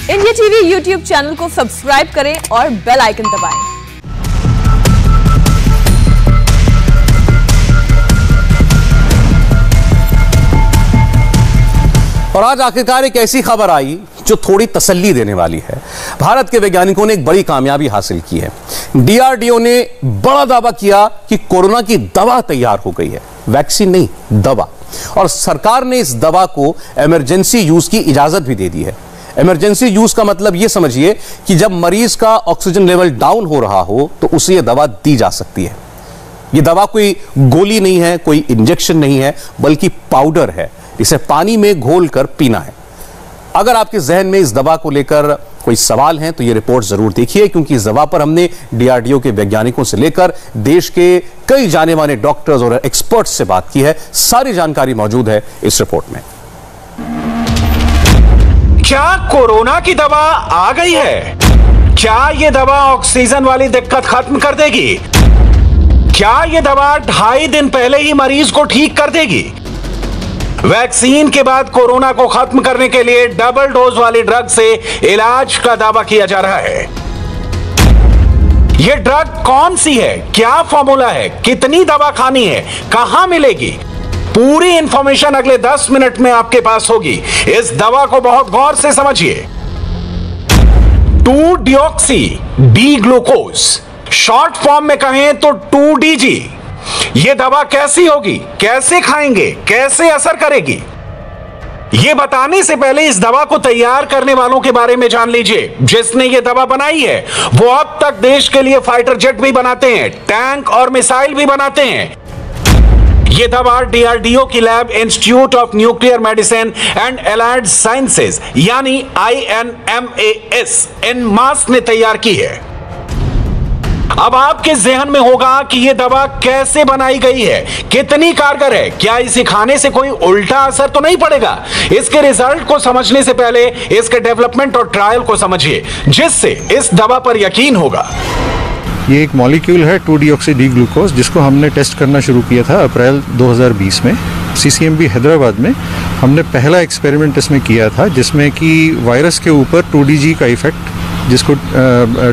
India TV YouTube channel को subscribe करें और बेल आइकन दबाएं। और आज आखिरकार एक ऐसी खबर आई जो थोड़ी तसल्ली देने वाली है। भारत के वैज्ञानिकों ने एक बड़ी कामयाबी हासिल की है। डीआरडीओ ने बड़ा दावा किया कि कोरोना की दवा तैयार हो गई है, वैक्सीन नहीं, दवा। और सरकार ने इस दवा को इमरजेंसी यूज की इजाजत भी दे दी है। इमरजेंसी यूज का मतलब यह समझिए कि जब मरीज का ऑक्सीजन लेवल डाउन हो रहा हो तो उसे यह दवा दी जा सकती है। यह दवा कोई गोली नहीं है, कोई इंजेक्शन नहीं है, बल्कि पाउडर है। इसे पानी में घोल कर पीना है। अगर आपके जहन में इस दवा को लेकर कोई सवाल हैं तो यह रिपोर्ट जरूर देखिए, क्योंकि इस दवा पर हमने डीआरडीओ के वैज्ञानिकों से लेकर देश के कई जाने माने डॉक्टर्स और एक्सपर्ट्स से बात की है। सारी जानकारी मौजूद है इस रिपोर्ट में। क्या कोरोना की दवा आ गई है? क्या यह दवा ऑक्सीजन वाली दिक्कत खत्म कर देगी? क्या यह दवा 2.5 दिन पहले ही मरीज को ठीक कर देगी? वैक्सीन के बाद कोरोना को खत्म करने के लिए डबल डोज वाली ड्रग से इलाज का दावा किया जा रहा है। यह ड्रग कौन सी है, क्या फॉर्मूला है, कितनी दवा खानी है, कहां मिलेगी, पूरी इंफॉर्मेशन अगले 10 मिनट में आपके पास होगी। इस दवा को बहुत गौर से समझिए। 2-डिऑक्सी डी ग्लूकोज, शॉर्ट फॉर्म में कहें तो 2DG। यह दवा कैसी होगी, कैसे खाएंगे, कैसे असर करेगी, यह बताने से पहले इस दवा को तैयार करने वालों के बारे में जान लीजिए। जिसने यह दवा बनाई है वो अब तक देश के लिए फाइटर जेट भी बनाते हैं, टैंक और मिसाइल भी बनाते हैं। यह दवा डीआरडीओ की lab institute of nuclear medicine and allied sciences यानी INMAS इनमास ने तैयार की है। अब आपके जहन में होगा कि यह दवा कैसे बनाई गई है, कितनी कारगर है, क्या इसे खाने से कोई उल्टा असर तो नहीं पड़ेगा? इसके रिजल्ट को समझने से पहले इसके डेवलपमेंट और ट्रायल को समझिए, जिससे इस दवा पर यकीन होगा। ये एक मॉलिक्यूल है 2-डिऑक्सी डी ग्लूकोज, जिसको हमने टेस्ट करना शुरू किया था अप्रैल 2020 में। CCMB हैदराबाद में हमने पहला एक्सपेरिमेंट इसमें किया था, जिसमें कि वायरस के ऊपर 2DG का इफेक्ट, जिसको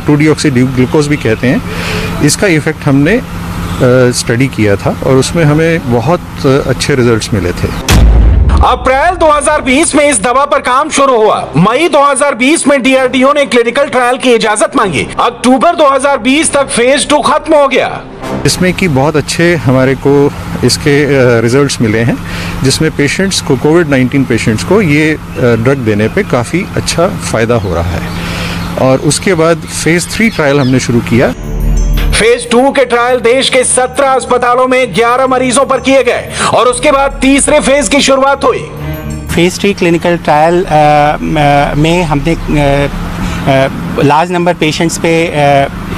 2-डिऑक्सी डी ग्लूकोज भी कहते हैं, इसका इफेक्ट हमने स्टडी किया था और उसमें हमें बहुत अच्छे रिजल्ट्स मिले थे। अप्रैल 2020 में इस दवा पर काम शुरू हुआ। मई 2020 में डीआरडीओ ने क्लिनिकल ट्रायल की इजाजत मांगी। अक्टूबर 2020 तक फेज 2 खत्म हो गया। इसमें कि बहुत अच्छे हमारे को इसके रिजल्ट्स मिले हैं, जिसमें पेशेंट्स को, कोविड-19 पेशेंट्स को ये ड्रग देने पे काफ़ी अच्छा फ़ायदा हो रहा है। और उसके बाद फेज 3 ट्रायल हमने शुरू किया। फेज 2 के ट्रायल देश के 17 अस्पतालों में 11 मरीजों पर किए गए और उसके बाद तीसरे फेज की शुरुआत हुई। फेज 3 क्लिनिकल ट्रायल में हमने लार्ज नंबर पेशेंट्स पे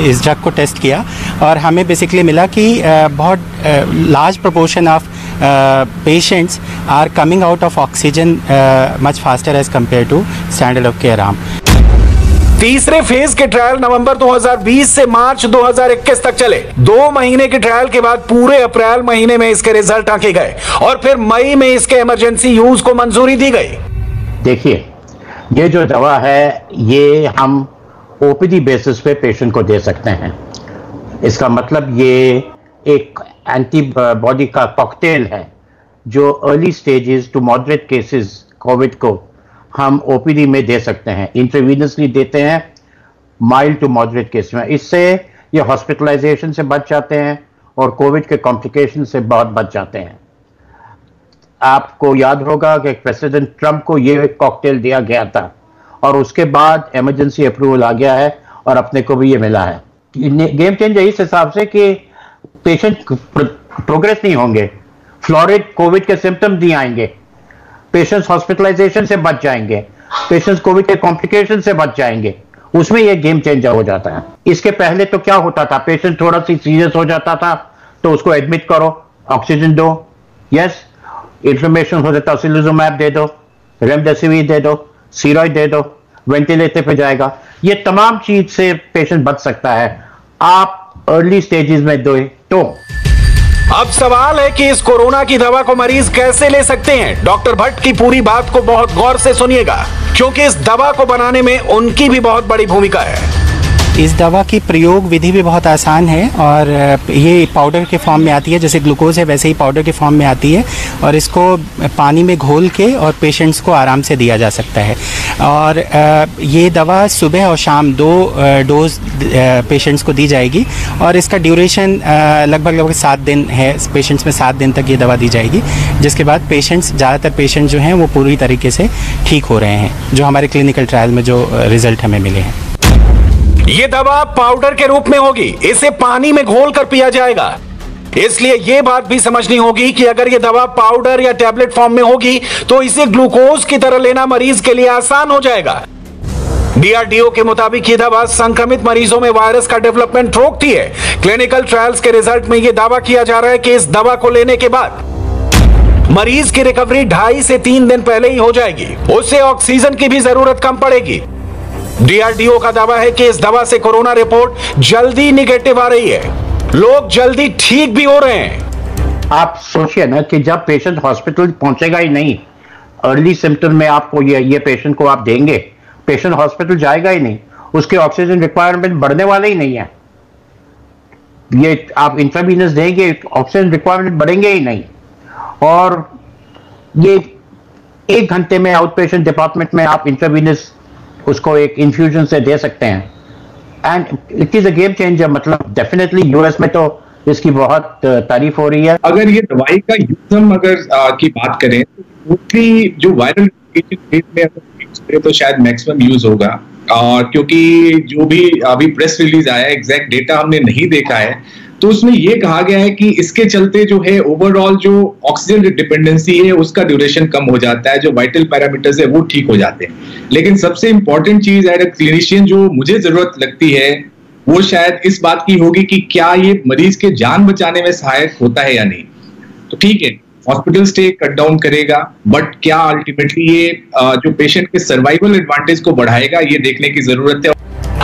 इस ड्रग को टेस्ट किया और हमें बेसिकली मिला कि बहुत large proportion of patients are coming out of oxygen much faster as compare to standard of care arm. तीसरे फेज के ट्रायल नवंबर 2020 से मार्च 2021 तक चले। 2 महीने के ट्रायल के बाद पूरे अप्रैल महीने में इसके रिजल्ट आंके गए और फिर मई में इसके इमरजेंसी यूज को मंजूरी दी गई। देखिए, ये जो दवा है ये हम OPD बेसिस पे पेशेंट को दे सकते हैं। इसका मतलब ये एक एंटीबॉडी का कॉकटेल है जो early stages to moderate cases COVID को हम OPD में दे सकते हैं। इंट्रावेनसली देते हैं माइल्ड टू मॉडरेट केस में। इससे ये हॉस्पिटलाइजेशन से बच जाते हैं और कोविड के कॉम्प्लिकेशन से बहुत बच जाते हैं। आपको याद होगा कि प्रेसिडेंट ट्रंप को ये कॉकटेल दिया गया था और उसके बाद इमरजेंसी अप्रूवल आ गया है और अपने को भी ये मिला है। गेम चेंजर इस हिसाब से कि पेशेंट प्रोग्रेस नहीं होंगे, फ्लोरिड कोविड के सिम्टम्स नहीं आएंगे, पेशेंट्स हॉस्पिटलाइजेशन से बच जाएंगे, पेशेंट्स कोविड के कॉम्प्लिकेशन से बच जाएंगे। उसमें यह गेम चेंजर हो जाता है। इसके पहले तो क्या होता था, पेशेंट थोड़ा सी सीरियस हो जाता था तो उसको एडमिट करो, ऑक्सीजन दो, यस, इंफ्लेमेशन हो जाता, सिलिजुमैब दे दो, रेमडेसिविर दे दो, स्टेरॉइड दे दो, वेंटिलेटर पे जाएगा। ये तमाम चीज से पेशेंट बच सकता है आप अर्ली स्टेजेस में दो तो। अब सवाल है कि इस कोरोना की दवा को मरीज कैसे ले सकते हैं। डॉक्टर भट्ट की पूरी बात को बहुत गौर से सुनिएगा, क्योंकि इस दवा को बनाने में उनकी भी बहुत बड़ी भूमिका है। इस दवा की प्रयोग विधि भी बहुत आसान है और ये पाउडर के फॉर्म में आती है, जैसे ग्लूकोज है वैसे ही पाउडर के फॉर्म में आती है और इसको पानी में घोल के और पेशेंट्स को आराम से दिया जा सकता है। और ये दवा सुबह और शाम 2 डोज पेशेंट्स को दी जाएगी और इसका ड्यूरेशन लगभग 7 दिन है। पेशेंट्स में 7 दिन तक ये दवा दी जाएगी, जिसके बाद ज़्यादातर पेशेंट जो हैं वो पूरी तरीके से ठीक हो रहे हैं, जो हमारे क्लिनिकल ट्रायल में जो रिजल्ट हमें मिले हैं। ये दवा पाउडर के रूप में होगी, इसे पानी में घोलकर पिया जाएगा। इसलिए ये बात भी समझनी होगी कि अगर ये दवा पाउडर या टैबलेट फॉर्म में होगी तो इसे ग्लूकोज की तरह लेना मरीज के लिए आसान हो जाएगा। DRDO के मुताबिक ये दवा संक्रमित मरीजों में वायरस का डेवलपमेंट रोकती है। क्लिनिकल ट्रायल्स के रिजल्ट में यह दावा किया जा रहा है कि इस दवा को लेने के बाद मरीज की रिकवरी 2.5 से 3 दिन पहले ही हो जाएगी। उसे ऑक्सीजन की भी जरूरत कम पड़ेगी। DRDO का दावा है कि इस दवा से कोरोना रिपोर्ट जल्दी निगेटिव आ रही है, लोग जल्दी ठीक भी हो रहे हैं। आप सोचिए ना कि जब पेशेंट हॉस्पिटल पहुंचेगा ही नहीं, अर्ली सिम्टम में आपको ये पेशेंट को आप देंगे, पेशेंट हॉस्पिटल जाएगा ही नहीं, उसके ऑक्सीजन रिक्वायरमेंट बढ़ने वाले ही नहीं है। ये आप इंट्रावीनस देंगे, ऑक्सीजन रिक्वायरमेंट बढ़ेंगे ही नहीं। और ये 1 घंटे में आउट पेशेंट डिपार्टमेंट में आप इंट्रावीनस उसको एक इन्फ्यूजन से दे सकते हैं and it is a game changer. मतलब डेफिनेटली यूएस में तो इसकी बहुत तारीफ हो रही है। अगर ये दवाई का यूज हम की बात करें तो जो वायरल में तो शायद मैक्सिमम यूज होगा, और क्योंकि जो भी अभी प्रेस रिलीज आया है, एग्जैक्ट डेटा हमने नहीं देखा है, तो उसमें यह कहा गया है कि इसके चलते जो है ओवरऑल जो ऑक्सीजन डिपेंडेंसी है उसका ड्यूरेशन कम हो जाता है, जो वाइटल पैरामीटर्स है वो ठीक हो जाते हैं। लेकिन सबसे इंपॉर्टेंट चीज एज अ क्लिनिशियन जो मुझे जरूरत लगती है वो शायद इस बात की होगी कि क्या ये मरीज के जान बचाने में सहायक होता है या नहीं। तो ठीक है, हॉस्पिटल स्टे कट डाउन करेगा, बट क्या अल्टीमेटली ये जो पेशेंट के सर्वाइवल एडवांटेज को बढ़ाएगा, ये देखने की जरूरत है।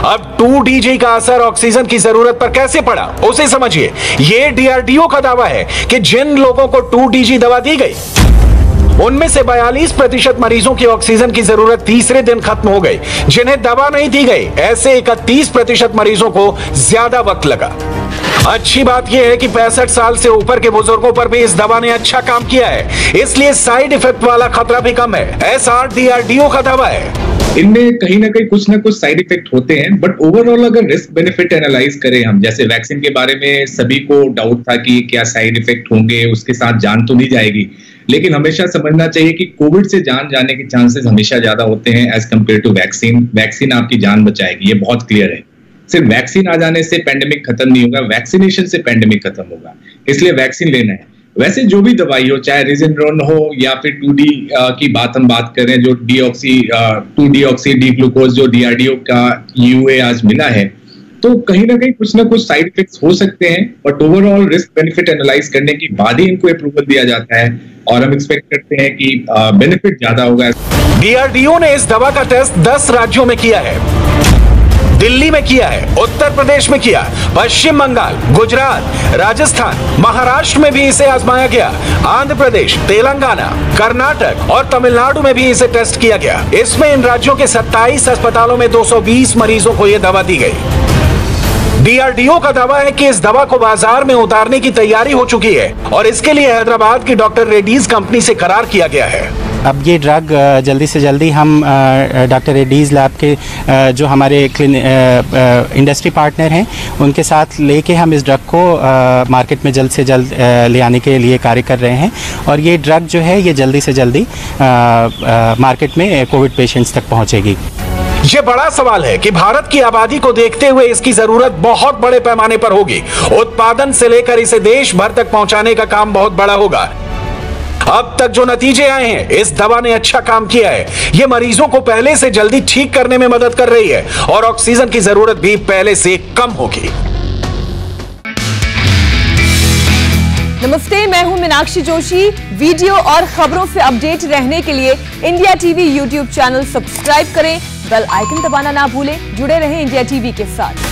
अब 2DG का असर ऑक्सीजन की जरूरत पर कैसे पड़ा उसे समझिए। ये DRDO का दावा है कि जिन लोगों को 2DG दवा दी गई उनमें से 42% मरीजों की ऑक्सीजन की जरूरत तीसरे दिन खत्म हो गई। जिन्हें दवा नहीं दी गई, ऐसे 31% मरीजों को ज्यादा वक्त लगा। अच्छी बात यह है कि 65 साल से ऊपर के बुजुर्गों पर भी इस दवा ने अच्छा काम किया है, इसलिए साइड इफेक्ट वाला खतरा भी कम है, ऐसा DRDO का दावा है। इनमें कहीं ना कुछ साइड इफेक्ट होते हैं, बट ओवरऑल अगर रिस्क बेनिफिट एनालाइज करें हम, जैसे वैक्सीन के बारे में सभी को डाउट था कि क्या साइड इफेक्ट होंगे, उसके साथ जान तो नहीं जाएगी, लेकिन हमेशा समझना चाहिए कि कोविड से जान जाने के चांसेस हमेशा ज्यादा होते हैं as compare to vaccine. Vaccine आपकी जान बचाएगी, ये बहुत क्लियर है। सिर्फ वैक्सीन आ जाने से पेंडेमिक खत्म नहीं होगा, वैक्सीनेशन से पेंडेमिक खत्म होगा, इसलिए वैक्सीन लेना है। वैसे जो भी दवाई हो, चाहे रिजेनरोन हो या फिर 2D की बात हम बात करें, जो 2-deoxy डी ग्लूकोज जो DRDO का EUA आज मिला है, तो कहीं ना कुछ साइड इफेक्ट्स हो सकते हैं, but overall risk benefit analyse करने के बाद ही इनको अप्रूवल दिया जाता है और हम एक्सपेक्ट करते हैं कि बेनिफिट ज्यादा होगा। DRDO ने इस दवा का टेस्ट 10 राज्यों में किया है। दिल्ली में किया है, उत्तर प्रदेश में किया, पश्चिम बंगाल, गुजरात, राजस्थान, महाराष्ट्र में भी इसे आजमाया गया, आंध्र प्रदेश, तेलंगाना, कर्नाटक और तमिलनाडु में भी इसे टेस्ट किया गया। इसमें इन राज्यों के 27 अस्पतालों में 220 मरीजों को यह दवा दी गई। DRDO का दावा है कि इस दवा को बाजार में उतारने की तैयारी हो चुकी है और इसके लिए हैदराबाद की डॉक्टर रेड्डीज कंपनी से करार किया गया है। अब ये ड्रग जल्दी से जल्दी हम डॉक्टर रेड्डीज लैब के जो हमारे इंडस्ट्री पार्टनर हैं उनके साथ लेके हम इस ड्रग को मार्केट में जल्द से जल्द ले आने के लिए कार्य कर रहे हैं और ये ड्रग जो है ये जल्दी से जल्दी मार्केट में कोविड पेशेंट्स तक पहुंचेगी। ये बड़ा सवाल है कि भारत की आबादी को देखते हुए इसकी जरूरत बहुत बड़े पैमाने पर होगी। उत्पादन से लेकर इसे देश भर तक पहुंचाने का काम बहुत बड़ा होगा। अब तक जो नतीजे आए हैं, इस दवा ने अच्छा काम किया है। यह मरीजों को पहले से जल्दी ठीक करने में मदद कर रही है और ऑक्सीजन की जरूरत भी पहले से कम होगी। नमस्ते, मैं हूं मीनाक्षी जोशी। वीडियो और खबरों से अपडेट रहने के लिए India TV YouTube channel subscribe करें, बेल आइकन दबाना ना भूलें। जुड़े रहें इंडिया टीवी के साथ।